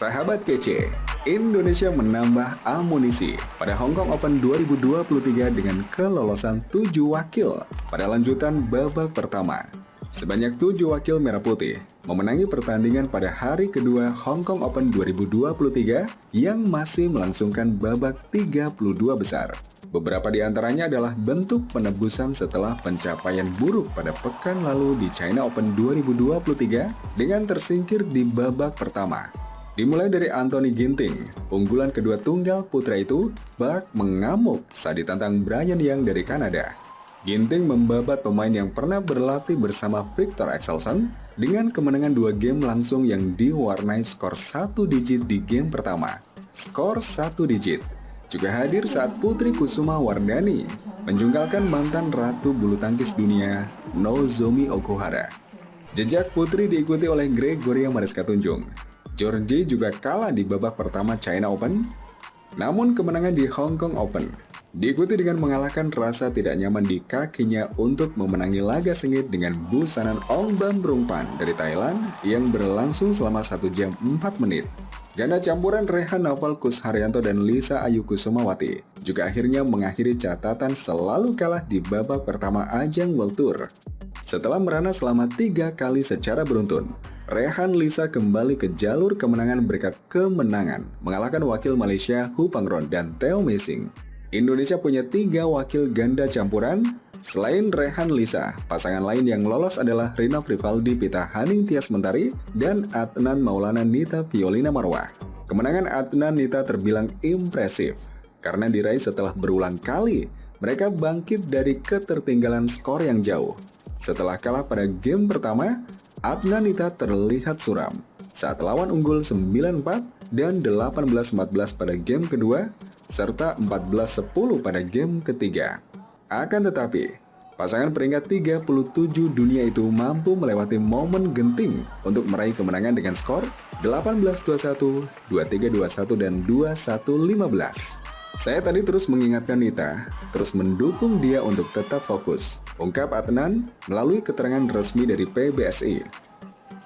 Sahabat kece, Indonesia menambah amunisi pada Hong Kong Open 2023 dengan kelolosan 7 wakil pada lanjutan babak pertama. Sebanyak 7 wakil merah putih memenangi pertandingan pada hari kedua Hong Kong Open 2023 yang masih melangsungkan babak 32 besar. Beberapa di antaranya adalah bentuk penebusan setelah pencapaian buruk pada pekan lalu di China Open 2023 dengan tersingkir di babak pertama. Dimulai dari Anthony Ginting, unggulan kedua tunggal putra itu bak mengamuk saat ditantang Brian Yang dari Kanada. Ginting membabat pemain yang pernah berlatih bersama Viktor Axelsen dengan kemenangan 2 game langsung yang diwarnai skor 1 digit di game pertama. Skor 1 digit juga hadir saat Putri Kusuma Wardani menjungkalkan mantan ratu bulu tangkis dunia Nozomi Okuhara. Jejak putri diikuti oleh Gregoria Mariska Tunjung. Georgie juga kalah di babak pertama China Open, namun kemenangan di Hong Kong Open diikuti dengan mengalahkan rasa tidak nyaman di kakinya untuk memenangi laga sengit dengan busanan Ong Bam Rungpan dari Thailand yang berlangsung selama 1 jam 4 menit. Ganda campuran Rehan Naufal Kusharyanto dan Lisa Ayu Kusumawati juga akhirnya mengakhiri catatan selalu kalah di babak pertama ajang World Tour. Setelah merana selama 3 kali secara beruntun, Rehan Lisa kembali ke jalur kemenangan berkat kemenangan mengalahkan wakil Malaysia Hu Pangron dan Theo Mesing. Indonesia punya 3 wakil ganda campuran. Selain Rehan Lisa, pasangan lain yang lolos adalah Rina Frivaldi Pita Haning Tias Mentari dan Adnan Maulana Nita Violina Marwah. Kemenangan Adnan Nita terbilang impresif karena diraih setelah berulang kali mereka bangkit dari ketertinggalan skor yang jauh. Setelah kalah pada game pertama, Adnan Nita terlihat suram saat lawan unggul 9-4 dan 18-14 pada game kedua, serta 14-10 pada game ketiga. Akan tetapi, pasangan peringkat 37 dunia itu mampu melewati momen genting untuk meraih kemenangan dengan skor 18-21, 23-21, dan 21-15. Saya tadi terus mengingatkan Nita, terus mendukung dia untuk tetap fokus, ungkap Adnan melalui keterangan resmi dari PBSI.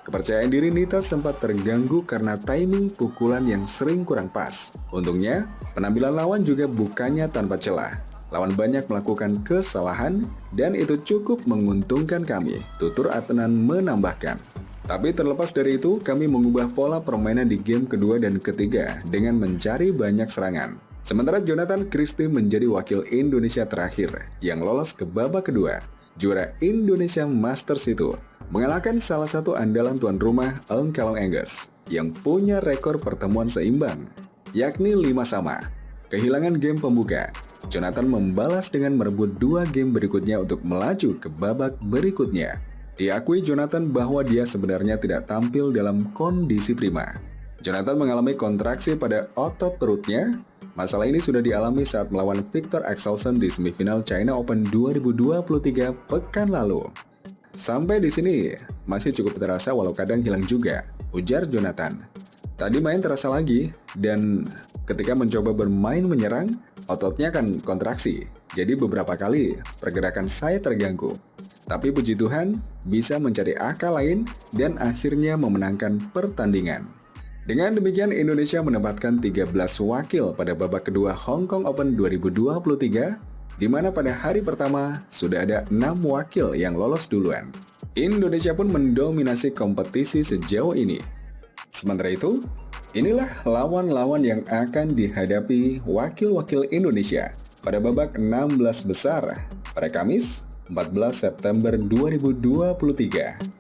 Kepercayaan diri Nita sempat terganggu karena timing pukulan yang sering kurang pas. Untungnya, penampilan lawan juga bukannya tanpa celah. Lawan banyak melakukan kesalahan dan itu cukup menguntungkan kami, tutur Adnan menambahkan. Tapi terlepas dari itu, kami mengubah pola permainan di game kedua dan ketiga dengan mencari banyak serangan. Sementara Jonathan Christie menjadi wakil Indonesia terakhir yang lolos ke babak kedua. Juara Indonesia Masters itu mengalahkan salah satu andalan tuan rumah Ong Kalong Angus yang punya rekor pertemuan seimbang, yakni 5-sama. Kehilangan game pembuka, Jonathan membalas dengan merebut 2 game berikutnya untuk melaju ke babak berikutnya. Diakui Jonathan bahwa dia sebenarnya tidak tampil dalam kondisi prima. Jonathan mengalami kontraksi pada otot perutnya. Masalah ini sudah dialami saat melawan Viktor Axelsen di semifinal China Open 2023 pekan lalu. Sampai di sini masih cukup terasa walau kadang hilang juga, ujar Jonathan. Tadi main terasa lagi dan ketika mencoba bermain menyerang, ototnya kan kontraksi. Jadi beberapa kali pergerakan saya terganggu. Tapi puji Tuhan bisa mencari akal lain dan akhirnya memenangkan pertandingan. Dengan demikian Indonesia menempatkan 13 wakil pada babak kedua Hong Kong Open 2023, di mana pada hari pertama sudah ada 6 wakil yang lolos duluan. Indonesia pun mendominasi kompetisi sejauh ini. Sementara itu, inilah lawan-lawan yang akan dihadapi wakil-wakil Indonesia pada babak 16 besar pada Kamis 14 September 2023.